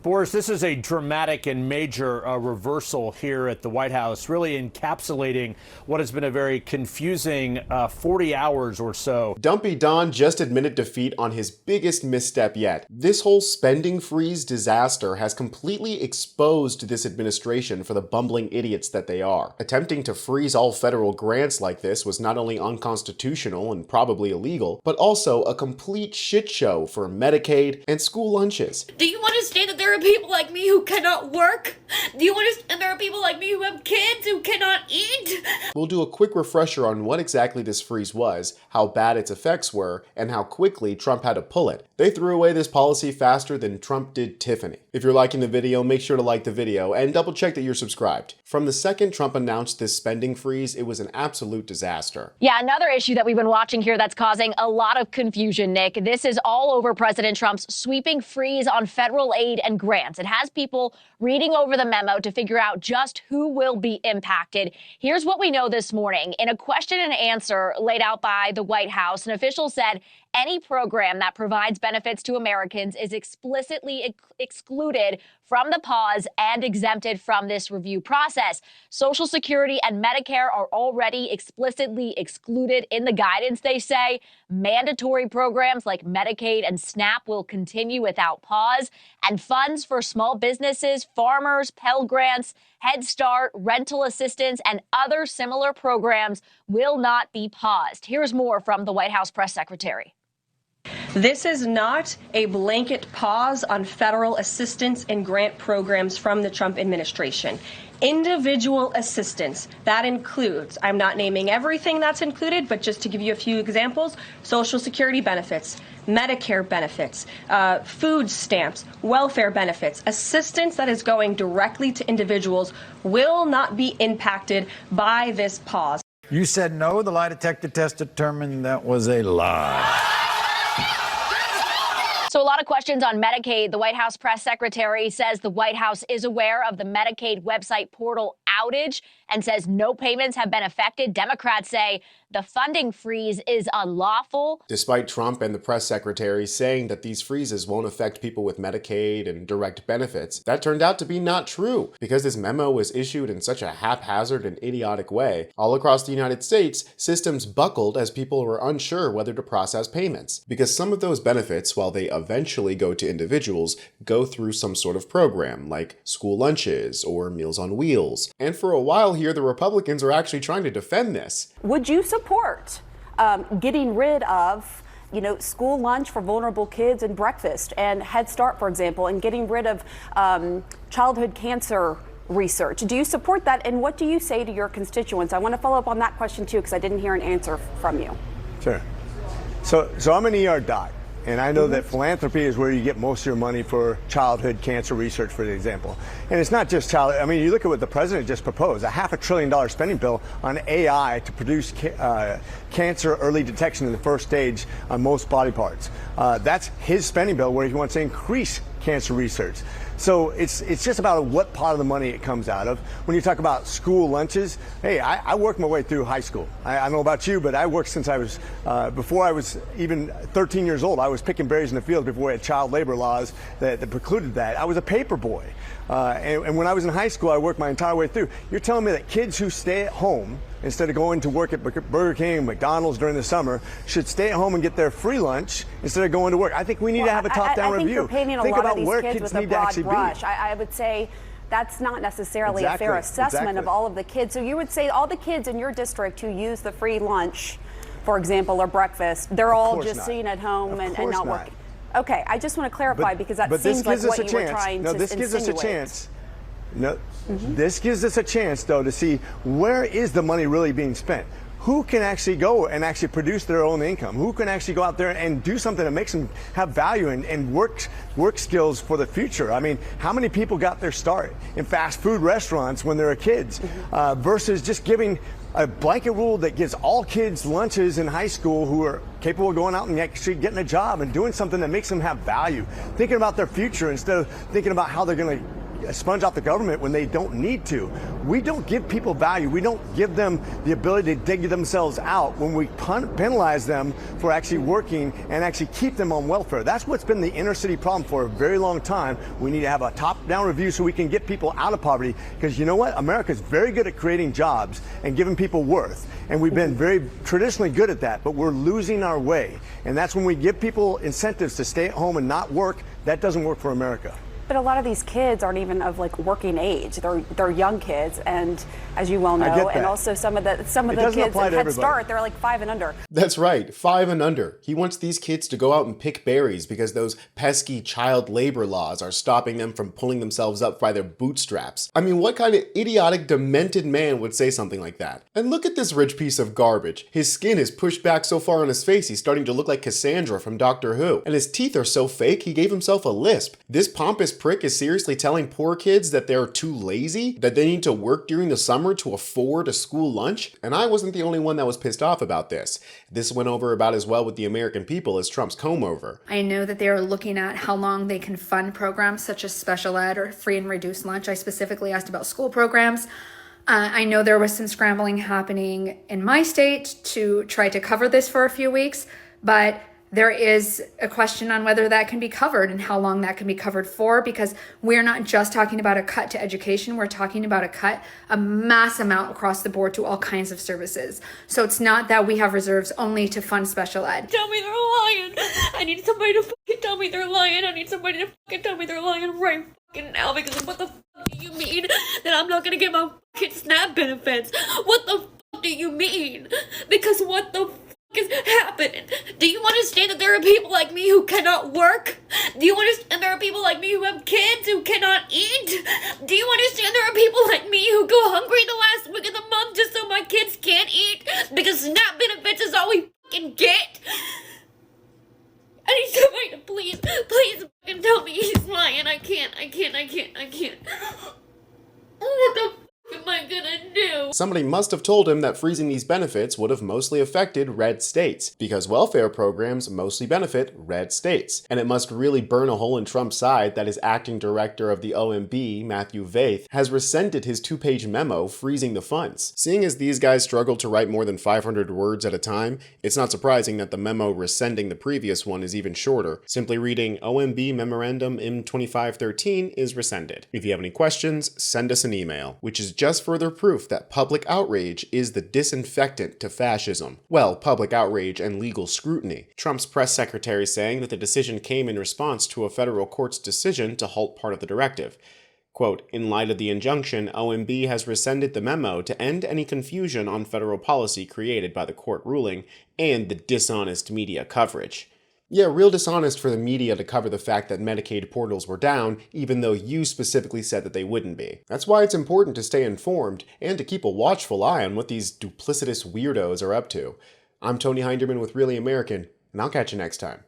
Boris, this is a dramatic and major reversal here at the White House, really encapsulating what has been a very confusing 40 hours or so. Dumpy Don just admitted defeat on his biggest misstep yet. This whole spending freeze disaster has completely exposed this administration for the bumbling idiots that they are. Attempting to freeze all federal grants like this was not only unconstitutional and probably illegal, but also a complete shit show for Medicaid and school lunches. Do you understand that there are people like me who cannot work? Do you understand there are people like me who have kids who cannot eat? We'll do a quick refresher on what exactly this freeze was, how bad its effects were, and how quickly Trump had to pull it. They threw away this policy faster than Trump did Tiffany. If you're liking the video, make sure to like the video and double check that you're subscribed. From the second Trump announced this spending freeze, it was an absolute disaster. Yeah, another issue that we've been watching here that's causing a lot of confusion, Nick. This is all over President Trump's sweeping freeze on federal aid and grants. It has people reading over the memo to figure out just who will be impacted. Here's what we know this morning. In a question and answer laid out by the White House, an official said any program that provides benefits to Americans is explicitly excluded from the pause and exempted from this review process. Social Security and Medicare are already explicitly excluded in the guidance, they say. Mandatory programs like Medicaid and SNAP will continue without pause, and funds for small businesses, farmers, Pell Grants, Head Start, rental assistance, and other similar programs will not be paused. Here's more from the White House press secretary. This is not a blanket pause on federal assistance and grant programs from the Trump administration. Individual assistance, that includes, I'm not naming everything that's included, but just to give you a few examples, Social Security benefits, Medicare benefits, food stamps, welfare benefits, assistance that is going directly to individuals will not be impacted by this pause. You said no, the lie detector test determined that was a lie. So a lot of questions on Medicaid. The White House press secretary says the White House is aware of the Medicaid website portal outage and says no payments have been affected. Democrats say the funding freeze is unlawful. Despite Trump and the press secretary saying that these freezes won't affect people with Medicaid and direct benefits, that turned out to be not true because this memo was issued in such a haphazard and idiotic way. All across the United States, systems buckled as people were unsure whether to process payments because some of those benefits, while they eventually go to individuals, go through some sort of program like school lunches or Meals on Wheels. And for a while here, the Republicans are actually trying to defend this. Would you support getting rid of, school lunch for vulnerable kids and breakfast and Head Start, for example, and getting rid of childhood cancer research? Do you support that? And what do you say to your constituents? I want to follow up on that question, too, because I didn't hear an answer from you. Sure. So I'm an ER doc. And I know that philanthropy is where you get most of your money for childhood cancer research, for example. And it's not just you look at what the president just proposed, a $500 billion spending bill on AI to produce cancer early detection in the first stage on most body parts. That's his spending bill where he wants to increase cancer research. So it's just about what part of the money it comes out of. When you talk about school lunches, hey, I worked my way through high school. I don't know about you, but I worked since I was, before I was even 13 years old. I was picking berries in the field before we had child labor laws that precluded that. I was a paper boy. And when I was in high school, I worked my entire way through. You're telling me that kids who stay at home instead of going to work at Burger King and McDonald's during the summer should stay at home and get their free lunch instead of going to work? I think we need to have a top-down review. You're painting a think lot about of these where kids kids with need a to broad actually brush. be. I would say that's not necessarily a fair assessment of all of the kids. So you would say all the kids in your district who use the free lunch, for example, or breakfast, they're all just sitting at home and not working. Okay, I just want to clarify because that seems like what you were trying to insinuate. This gives us a chance. This gives us a chance, though, to see where is the money really being spent. Who can actually go and actually produce their own income? Who can actually go out there and do something that makes them have value and work skills for the future? I mean, how many people got their start in fast food restaurants when they were kids versus just giving a blanket rule that gives all kids lunches in high school who are capable of going out and actually getting a job and doing something that makes them have value, thinking about their future instead of thinking about how they're going to sponge out the government when they don't need to. We don't give people value. We don't give them the ability to dig themselves out when we penalize them for actually working and actually keep them on welfare. That's what's been the inner city problem for a very long time. We need to have a top-down review so we can get people out of poverty, because you know what? America's very good at creating jobs and giving people worth. And we've been very traditionally good at that, but we're losing our way. And that's when we give people incentives to stay at home and not work. That doesn't work for America. But a lot of these kids aren't even of like working age. They're young kids, and as you well know, and also some of the kids at Head Start, they're like 5 and under. That's right, 5 and under. He wants these kids to go out and pick berries because those pesky child labor laws are stopping them from pulling themselves up by their bootstraps. I mean, what kind of idiotic, demented man would say something like that? And look at this rich piece of garbage. His skin is pushed back so far on his face, he's starting to look like Cassandra from Doctor Who. And his teeth are so fake, he gave himself a lisp. This pompous prick is seriously telling poor kids that they're too lazy, that they need to work during the summer to afford a school lunch. And I wasn't the only one that was pissed off about this. This went over about as well with the American people as Trump's comb over. I know that they are looking at how long they can fund programs such as special ed or free and reduced lunch. I specifically asked about school programs. I know there was some scrambling happening in my state to try to cover this for a few weeks, but there is a question on whether that can be covered and how long that can be covered for, because we're not just talking about a cut to education, we're talking about a mass amount across the board to all kinds of services. So it's not that we have reserves only to fund special ed. Tell me they're lying. I need somebody to fucking tell me they're lying. I need somebody to fucking tell me they're lying right fucking now, because what the fuck do you mean that I'm not gonna get my fucking SNAP benefits? What the fuck do you mean? Because what the fuck is happening? Do you understand that there are people like me who cannot work? Do you understand there are people like me who have kids who cannot eat? Do you understand there are people like me who go hungry the last week of the month just so my kids can't eat because SNAP benefits is all we fucking get? I need somebody to please fucking tell me he's lying. I can't. What the am I gonna do? Somebody must have told him that freezing these benefits would have mostly affected red states, because welfare programs mostly benefit red states. And it must really burn a hole in Trump's side that his acting director of the OMB, Matthew Vaith, has rescinded his 2-page memo freezing the funds. Seeing as these guys struggle to write more than 500 words at a time, it's not surprising that the memo rescinding the previous one is even shorter. Simply reading OMB Memorandum M2513 is rescinded. If you have any questions, send us an email, which is just further proof that public outrage is the disinfectant to fascism. Well, public outrage and legal scrutiny. Trump's press secretary saying that the decision came in response to a federal court's decision to halt part of the directive. Quote, in light of the injunction, OMB has rescinded the memo to end any confusion on federal policy created by the court ruling and the dishonest media coverage. Yeah, real dishonest for the media to cover the fact that Medicaid portals were down, even though you specifically said that they wouldn't be. That's why it's important to stay informed and to keep a watchful eye on what these duplicitous weirdos are up to. I'm Tony Hinderman with Really American, and I'll catch you next time.